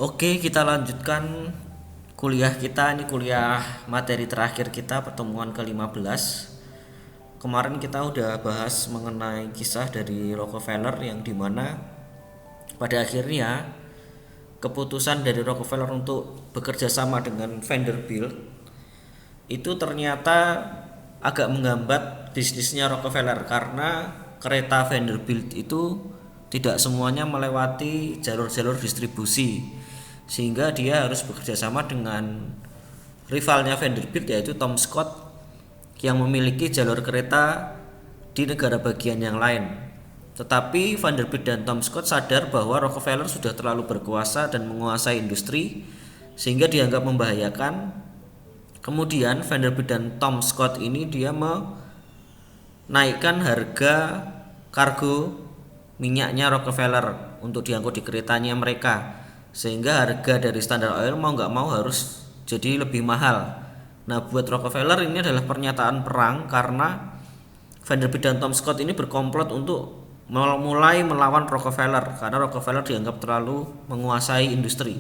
Oke, kita lanjutkan kuliah kita. Ini kuliah materi terakhir kita, pertemuan ke-15. Kemarin kita udah bahas mengenai kisah dari Rockefeller yang dimana pada akhirnya keputusan dari Rockefeller untuk bekerja sama dengan Vanderbilt itu ternyata agak menghambat bisnisnya Rockefeller karena kereta Vanderbilt itu tidak semuanya melewati jalur-jalur distribusi, sehingga dia harus bekerja sama dengan rivalnya Vanderbilt yaitu Tom Scott yang memiliki jalur kereta di negara bagian yang lain. Tetapi Vanderbilt dan Tom Scott sadar bahwa Rockefeller sudah terlalu berkuasa dan menguasai industri sehingga dianggap membahayakan. Kemudian Vanderbilt dan Tom Scott ini dia menaikkan harga kargo minyaknya Rockefeller untuk diangkut di keretanya mereka, sehingga harga dari Standard Oil mau nggak mau harus jadi lebih mahal. Nah, buat Rockefeller ini adalah pernyataan perang karena Vanderbilt dan Tom Scott ini berkomplot untuk mulai melawan Rockefeller karena Rockefeller dianggap terlalu menguasai industri.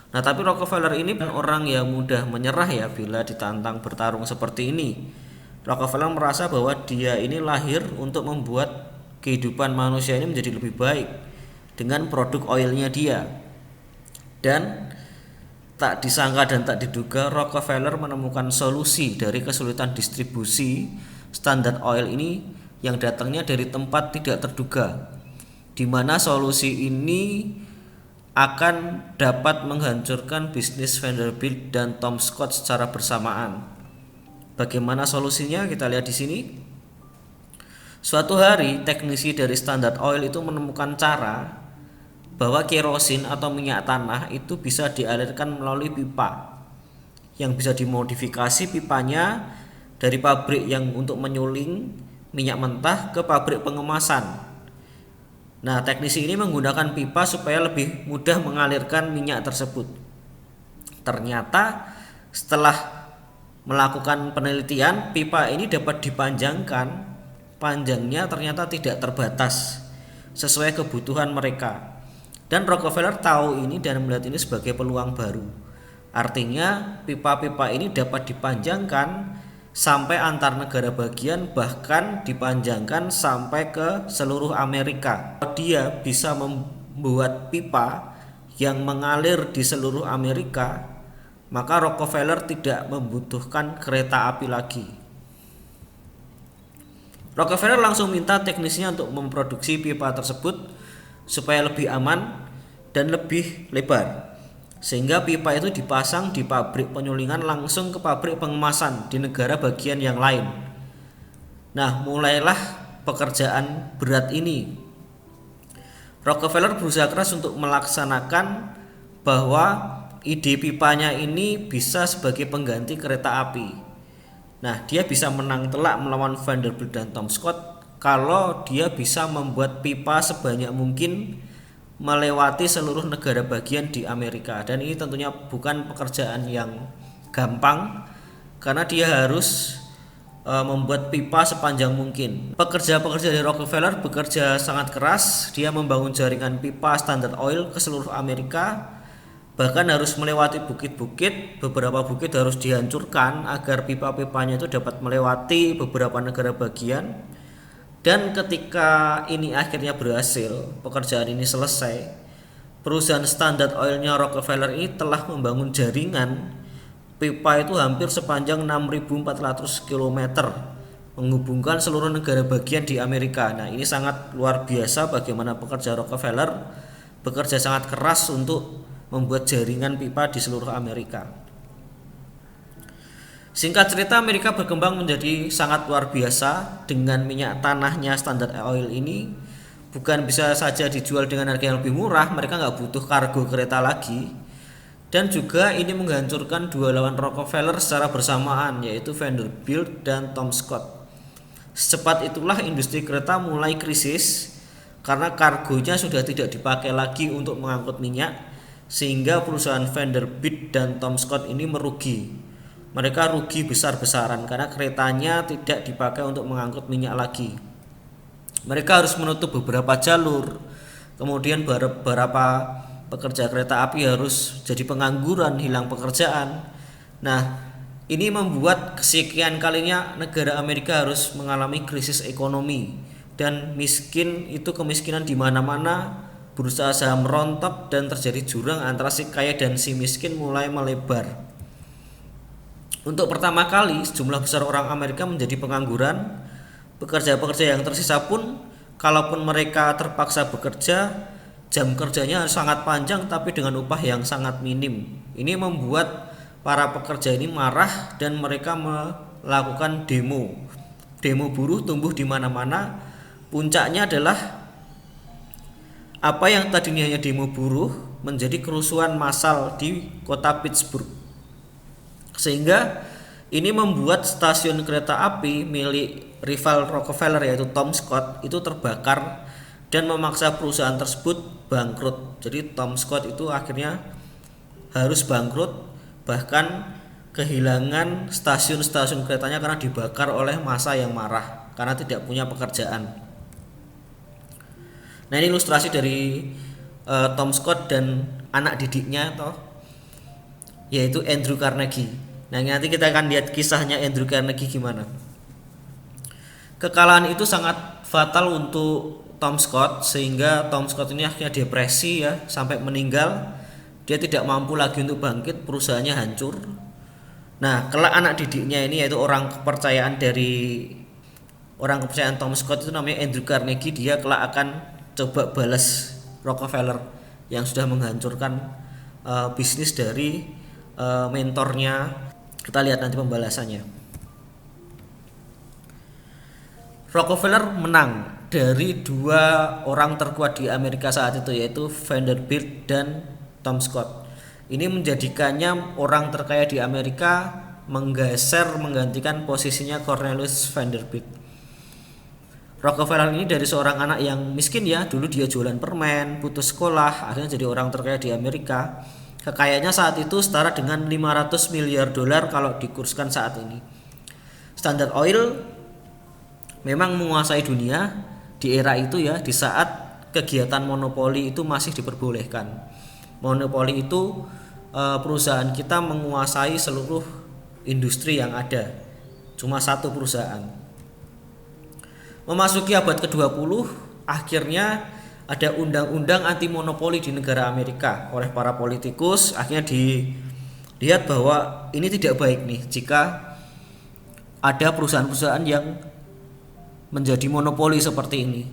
Nah, tapi Rockefeller ini bukan orang yang mudah menyerah ya bila ditantang bertarung seperti ini. Rockefeller merasa bahwa dia ini lahir untuk membuat kehidupan manusia ini menjadi lebih baik dengan produk oilnya dia. Dan tak disangka dan tak diduga Rockefeller menemukan solusi dari kesulitan distribusi Standard Oil ini yang datangnya dari tempat tidak terduga, di mana solusi ini akan dapat menghancurkan bisnis Vanderbilt dan Tom Scott secara bersamaan. Bagaimana solusinya? Kita lihat di sini. Suatu hari, teknisi dari Standard Oil itu menemukan cara bahwa kerosin atau minyak tanah itu bisa dialirkan melalui pipa yang bisa dimodifikasi pipanya dari pabrik yang untuk menyuling minyak mentah ke pabrik pengemasan. Nah, teknisi ini menggunakan pipa supaya lebih mudah mengalirkan minyak tersebut. Ternyata setelah melakukan penelitian, pipa ini dapat dipanjangkan. Panjangnya ternyata tidak terbatas sesuai kebutuhan mereka. Dan Rockefeller tahu ini dan melihat ini sebagai peluang baru. Artinya pipa-pipa ini dapat dipanjangkan sampai antar negara bagian, bahkan dipanjangkan sampai ke seluruh Amerika. Dia bisa membuat pipa yang mengalir di seluruh Amerika, maka Rockefeller tidak membutuhkan kereta api lagi. Rockefeller langsung minta teknisnya untuk memproduksi pipa tersebut supaya lebih aman dan lebih lebar, sehingga pipa itu dipasang di pabrik penyulingan langsung ke pabrik pengemasan di negara bagian yang lain. Nah, mulailah pekerjaan berat ini. Rockefeller berusaha keras untuk melaksanakan bahwa ide pipanya ini bisa sebagai pengganti kereta api. Nah, dia bisa menang telak melawan Vanderbilt dan Tom Scott kalau dia bisa membuat pipa sebanyak mungkin melewati seluruh negara bagian di Amerika. Dan ini tentunya bukan pekerjaan yang gampang karena dia harus membuat pipa sepanjang mungkin. Pekerja-pekerja dari Rockefeller bekerja sangat keras. Dia membangun jaringan pipa Standard Oil ke seluruh Amerika, bahkan harus melewati bukit-bukit. Beberapa bukit harus dihancurkan agar pipa-pipanya itu dapat melewati beberapa negara bagian. Dan ketika ini akhirnya berhasil, pekerjaan ini selesai, perusahaan Standard Oilnya Rockefeller ini telah membangun jaringan pipa itu hampir sepanjang 6.400 km menghubungkan seluruh negara bagian di Amerika. Nah, ini sangat luar biasa bagaimana pekerja Rockefeller bekerja sangat keras untuk membuat jaringan pipa di seluruh Amerika. Singkat cerita, Amerika berkembang menjadi sangat luar biasa dengan minyak tanahnya Standard Oil ini. Bukan bisa saja dijual dengan harga yang lebih murah, mereka nggak butuh kargo kereta lagi. Dan juga ini menghancurkan dua lawan Rockefeller secara bersamaan, yaitu Vanderbilt dan Tom Scott. Secepat itulah industri kereta mulai krisis karena kargonya sudah tidak dipakai lagi untuk mengangkut minyak, sehingga perusahaan Vanderbilt dan Tom Scott ini merugi. Mereka rugi besar-besaran karena keretanya tidak dipakai untuk mengangkut minyak lagi. Mereka harus menutup beberapa jalur, kemudian beberapa pekerja kereta api harus jadi pengangguran, hilang pekerjaan. Nah, ini membuat kesekian kalinya negara Amerika harus mengalami krisis ekonomi, dan kemiskinan di mana-mana berusaha merontok, dan terjadi jurang antara si kaya dan si miskin mulai melebar. Untuk pertama kali sejumlah besar orang Amerika menjadi pengangguran. Pekerja-pekerja yang tersisa pun, kalaupun mereka terpaksa bekerja, jam kerjanya sangat panjang tapi dengan upah yang sangat minim. Ini membuat para pekerja ini marah dan mereka melakukan demo. Demo buruh tumbuh di mana-mana. Puncaknya adalah apa yang tadinya hanya demo buruh menjadi kerusuhan massal di kota Pittsburgh. Sehingga ini membuat stasiun kereta api milik rival Rockefeller yaitu Tom Scott itu terbakar dan memaksa perusahaan tersebut bangkrut. Jadi Tom Scott itu akhirnya harus bangkrut, bahkan kehilangan stasiun-stasiun keretanya karena dibakar oleh massa yang marah karena tidak punya pekerjaan. Nah, ini ilustrasi dari Tom Scott dan anak didiknya yaitu Andrew Carnegie. Nah, nanti kita akan lihat kisahnya Andrew Carnegie gimana. Kekalahan itu sangat fatal untuk Tom Scott sehingga Tom Scott ini akhirnya depresi ya sampai meninggal. Dia tidak mampu lagi untuk bangkit, perusahaannya hancur. Nah, kelak anak didiknya ini yaitu orang kepercayaan Tom Scott itu namanya Andrew Carnegie. Dia kelak akan coba balas Rockefeller yang sudah menghancurkan bisnis dari mentornya. Kita lihat nanti pembalasannya. Rockefeller menang dari dua orang terkuat di Amerika saat itu yaitu Vanderbilt dan Tom Scott. Ini menjadikannya orang terkaya di Amerika, menggantikan posisinya Cornelius Vanderbilt. Rockefeller ini dari seorang anak yang miskin ya, dulu dia jualan permen, putus sekolah, akhirnya jadi orang terkaya di Amerika. Kekayaannya saat itu setara dengan 500 miliar dolar kalau dikurskan saat ini. Standard Oil memang menguasai dunia di era itu ya, di saat kegiatan monopoli itu masih diperbolehkan. Monopoli itu perusahaan kita menguasai seluruh industri yang ada, cuma satu perusahaan. Memasuki abad ke-20 akhirnya ada undang-undang anti monopoli di negara Amerika oleh para politikus. Akhirnya dilihat bahwa ini tidak baik nih jika ada perusahaan-perusahaan yang menjadi monopoli seperti ini,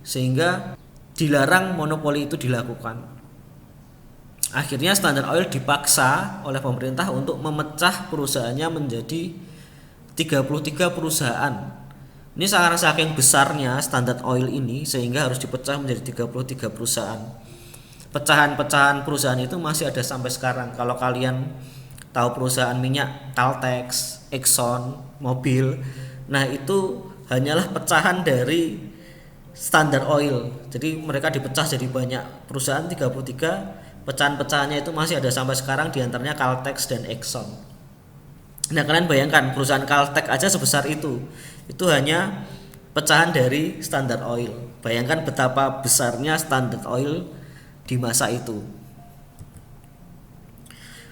sehingga dilarang monopoli itu dilakukan. Akhirnya Standard Oil dipaksa oleh pemerintah untuk memecah perusahaannya menjadi 33 perusahaan. Ini saking besarnya Standard Oil ini sehingga harus dipecah menjadi 33 perusahaan. Pecahan-pecahan perusahaan itu masih ada sampai sekarang. Kalau kalian tahu perusahaan minyak Caltex, Exxon, Mobil, nah itu hanyalah pecahan dari Standard Oil. Jadi mereka dipecah jadi banyak perusahaan, 33. Pecahan-pecahannya itu masih ada sampai sekarang, diantaranya Caltex dan Exxon. Nah, kalian bayangkan perusahaan Caltex aja sebesar itu hanya pecahan dari Standard Oil. Bayangkan betapa besarnya Standard Oil di masa itu.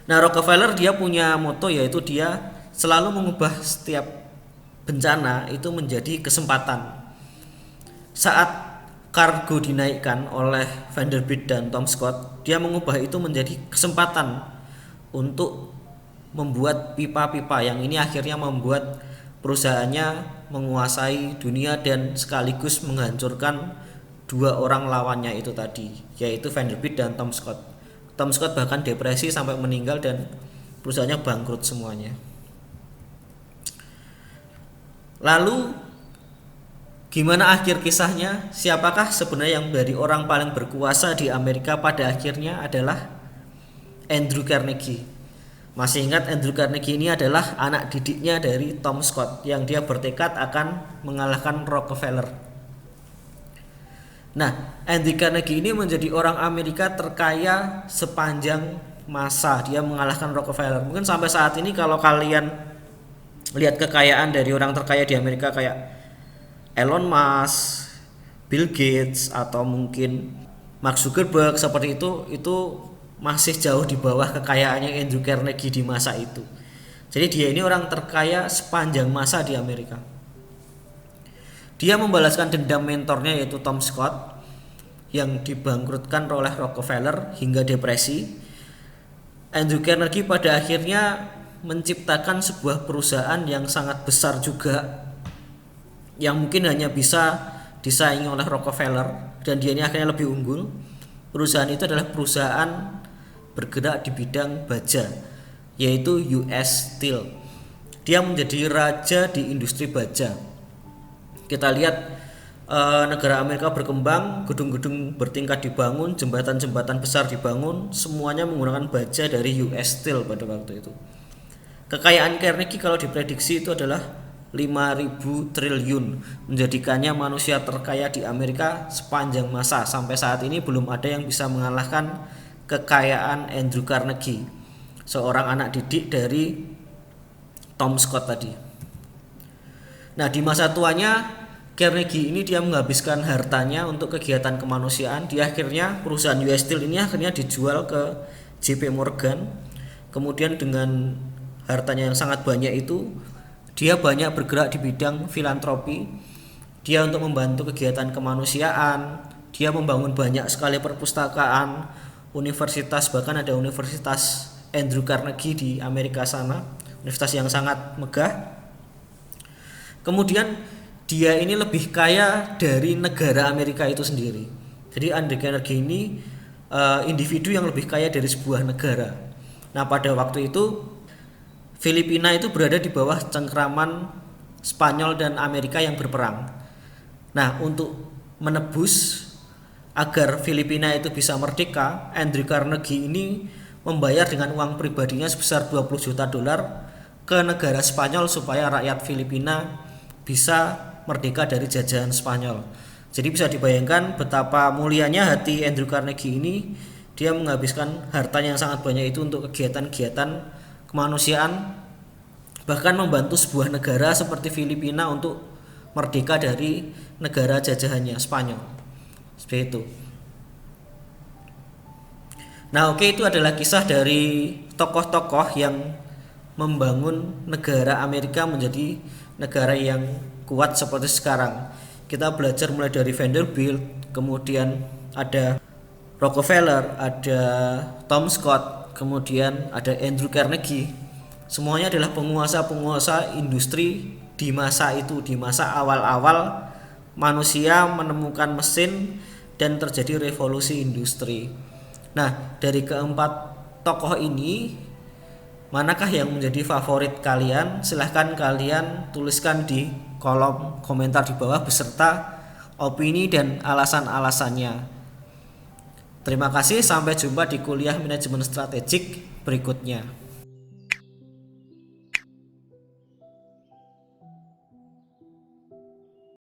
Nah, Rockefeller dia punya moto yaitu dia selalu mengubah setiap bencana itu menjadi kesempatan. Saat kargo dinaikkan oleh Vanderbilt dan Tom Scott, dia mengubah itu menjadi kesempatan untuk membuat pipa-pipa yang ini akhirnya membuat perusahaannya menguasai dunia dan sekaligus menghancurkan dua orang lawannya itu tadi, yaitu Vanderbilt dan Tom Scott. Tom Scott bahkan depresi sampai meninggal dan perusahaannya bangkrut semuanya. Lalu gimana akhir kisahnya? Siapakah sebenarnya yang menjadi orang paling berkuasa di Amerika pada akhirnya? Adalah Andrew Carnegie. Masih ingat Andrew Carnegie ini adalah anak didiknya dari Tom Scott yang dia bertekad akan mengalahkan Rockefeller. Nah, Andrew Carnegie ini menjadi orang Amerika terkaya sepanjang masa. Dia mengalahkan Rockefeller. Mungkin sampai saat ini kalau kalian lihat kekayaan dari orang terkaya di Amerika kayak Elon Musk, Bill Gates, atau mungkin Mark Zuckerberg seperti itu masih jauh di bawah kekayaannya Andrew Carnegie di masa itu. Jadi dia ini orang terkaya sepanjang masa di Amerika. Dia membalaskan dendam mentornya yaitu Tom Scott yang dibangkrutkan oleh Rockefeller hingga depresi. Andrew Carnegie pada akhirnya menciptakan sebuah perusahaan yang sangat besar juga, yang mungkin hanya bisa disaingi oleh Rockefeller, dan dia ini akhirnya lebih unggul. Perusahaan itu adalah perusahaan bergerak di bidang baja, yaitu US Steel. Dia menjadi raja di industri baja. Kita lihat negara Amerika berkembang, gedung-gedung bertingkat dibangun, jembatan-jembatan besar dibangun, semuanya menggunakan baja dari US Steel pada waktu itu. Kekayaan Carnegie kalau diprediksi itu adalah 5.000 triliun, menjadikannya manusia terkaya di Amerika sepanjang masa. Sampai saat ini belum ada yang bisa mengalahkan kekayaan Andrew Carnegie, seorang anak didik dari Tom Scott tadi. Nah, di masa tuanya Carnegie ini dia menghabiskan hartanya untuk kegiatan kemanusiaan. Dia akhirnya perusahaan US Steel ini akhirnya dijual ke JP Morgan. Kemudian dengan hartanya yang sangat banyak itu, dia banyak bergerak di bidang filantropi. Dia untuk membantu kegiatan kemanusiaan. Dia membangun banyak sekali perpustakaan, universitas, bahkan ada Universitas Andrew Carnegie di Amerika sana, universitas yang sangat megah. Kemudian dia ini lebih kaya dari negara Amerika itu sendiri. Jadi Andrew Carnegie ini individu yang lebih kaya dari sebuah negara. Nah, pada waktu itu Filipina itu berada di bawah cengkraman Spanyol dan Amerika yang berperang. Nah, untuk menebus agar Filipina itu bisa merdeka, Andrew Carnegie ini membayar dengan uang pribadinya sebesar 20 juta dolar ke negara Spanyol supaya rakyat Filipina bisa merdeka dari jajahan Spanyol. Jadi bisa dibayangkan betapa mulianya hati Andrew Carnegie ini. Dia menghabiskan hartanya yang sangat banyak itu untuk kegiatan-kegiatan kemanusiaan, bahkan membantu sebuah negara seperti Filipina untuk merdeka dari negara jajahannya Spanyol. Seperti itu. Nah, oke, itu adalah kisah dari tokoh-tokoh yang membangun negara Amerika menjadi negara yang kuat seperti sekarang. Kita belajar mulai dari Vanderbilt, kemudian ada Rockefeller, ada Tom Scott, kemudian ada Andrew Carnegie. Semuanya adalah penguasa-penguasa industri di masa itu, di masa awal-awal manusia menemukan mesin dan terjadi revolusi industri. Nah, dari keempat tokoh ini, manakah yang menjadi favorit kalian? Silahkan kalian tuliskan di kolom komentar di bawah beserta opini dan alasan-alasannya. Terima kasih, sampai jumpa di kuliah manajemen strategik berikutnya.